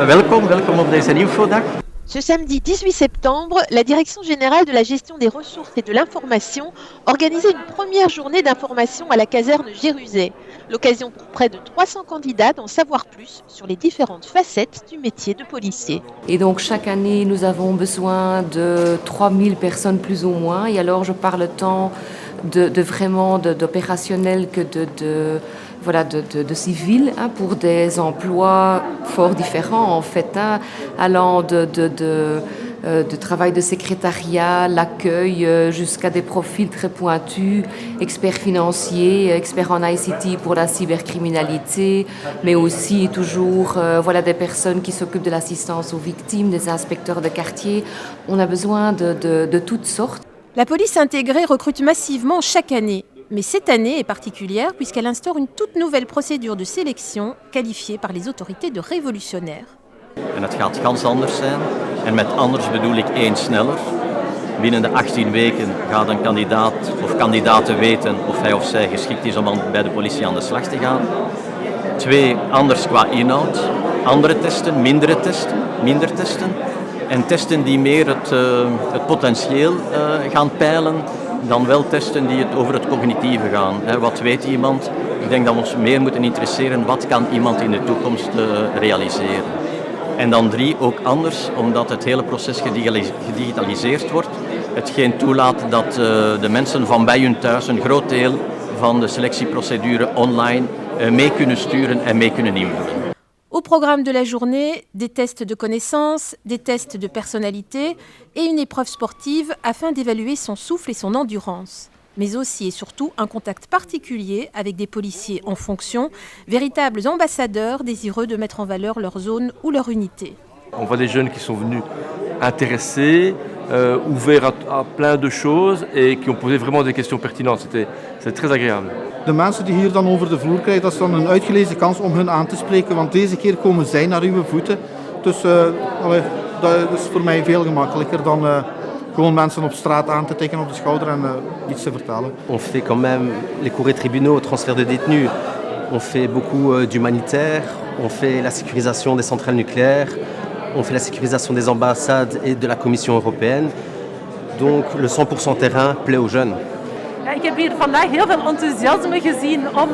Welkom op deze infodag. Ce samedi 18 septembre, la Direction générale de la gestion des ressources et de l'information organisait une première journée d'information à la caserne Géruzet. L'occasion pour près de 300 candidats d'en savoir plus sur les différentes facettes du métier de policier. Et donc chaque année, nous avons besoin de 3000 personnes plus ou moins. Et alors je parle tant d'opérationnels que de civils, pour des emplois fort différents en fait, allant de travail de secrétariat, l'accueil, jusqu'à des profils très pointus, experts financiers, experts en ICT pour la cybercriminalité, mais aussi toujours des personnes qui s'occupent de l'assistance aux victimes, des inspecteurs de quartier. On a besoin de toutes sortes. La police intégrée recrute massivement chaque année. Mais cette année est particulière puisqu'elle instaure une toute nouvelle procédure de sélection qualifiée par les autorités de révolutionnaire. En het gaat gans anders zijn. En met anders bedoel ik 1 sneller. Binnen de 18 weken gaat een kandidaat of kandidaten weten of hij of zij geschikt is om bij de politie aan de slag te gaan. 2, anders qua inhoud. Andere testen, minder testen. En testen die meer het potentieel gaan peilen dan wel testen die over het cognitieve gaan. Wat weet iemand? Ik denk dat we ons meer moeten interesseren wat kan iemand in de toekomst realiseren. En dan 3, ook anders, omdat het hele proces gedigitaliseerd wordt. Hetgeen toelaat dat de mensen van bij hun thuis een groot deel van de selectieprocedure online mee kunnen sturen en mee kunnen invullen. Au programme de la journée, des tests de connaissances, des tests de personnalité et une épreuve sportive afin d'évaluer son souffle et son endurance. Mais aussi et surtout un contact particulier avec des policiers en fonction, véritables ambassadeurs désireux de mettre en valeur leur zone ou leur unité. On voit des jeunes qui sont venus intéressés, ouverts à plein de choses et qui ont posé vraiment des questions pertinentes. C'est très agréable. De mensen die hier dan over de vloer krijgen, dat is dan een uitgelezen kans om hun aan te spreken, want deze keer komen zij naar uw voeten. Dus dat is voor mij veel gemakkelijker dan gewoon mensen op straat aan te tikken op de schouder en iets te vertellen. On fait quand même les courriers tribunaux, transfert de détenus. On fait beaucoup d'humanitaire, on fait la sécurisation des centrales nucléaires, on fait la sécurisation des ambassades et de la Commission européenne. Donc le 100% terrain plaît aux jeunes. Ik heb hier vandaag heel veel enthousiasme gezien om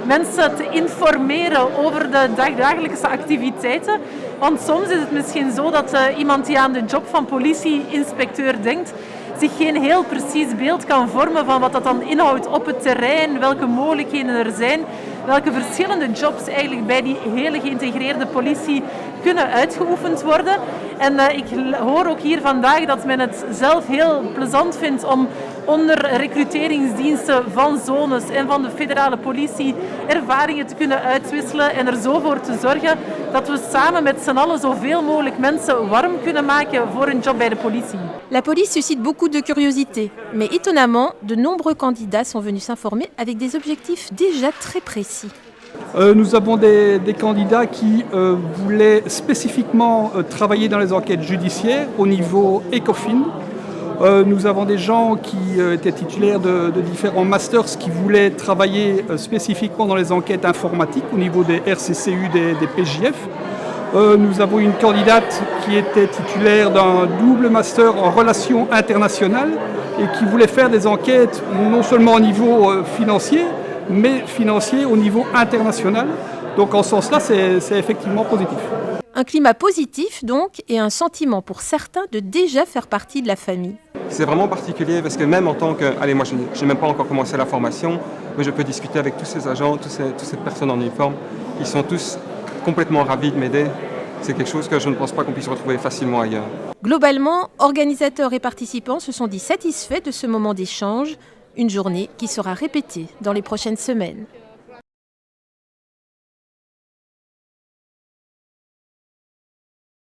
mensen te informeren over de dagelijkse activiteiten. Want soms is het misschien zo dat iemand die aan de job van politie-inspecteur denkt, zich geen heel precies beeld kan vormen van wat dat dan inhoudt op het terrein, welke mogelijkheden er zijn, welke verschillende jobs eigenlijk bij die hele geïntegreerde politie kunnen uitgeoefend worden. En ik hoor ook hier vandaag dat men het zelf heel plezant vindt om onder recruteringsdiensten van zones en van de federale politie ervaringen te kunnen uitwisselen en er zo voor te zorgen dat we samen met z'n allen zoveel mogelijk mensen warm kunnen maken voor een job bij de politie. La police suscite beaucoup de curiosité, mais étonnamment, de nombreux candidats sont venus s'informer avec des objectifs déjà très précis. Nous avons des candidats qui voulaient spécifiquement travailler dans les enquêtes judiciaires au niveau ECOFIN. Nous avons des gens qui étaient titulaires de différents masters qui voulaient travailler spécifiquement dans les enquêtes informatiques au niveau des RCCU, des PJF. Nous avons une candidate qui était titulaire d'un double master en relations internationales et qui voulait faire des enquêtes non seulement au niveau financier, mais financier au niveau international. Donc en ce sens-là, c'est effectivement positif. Un climat positif donc et un sentiment pour certains de déjà faire partie de la famille. C'est vraiment particulier parce que même en tant que... Allez, moi je n'ai même pas encore commencé la formation, mais je peux discuter avec tous ces agents, toutes ces personnes en uniforme. Ils sont tous complètement ravis de m'aider. C'est quelque chose que je ne pense pas qu'on puisse retrouver facilement ailleurs. Globalement, organisateurs et participants se sont dit satisfaits de ce moment d'échange, une journée qui sera répétée dans les prochaines semaines.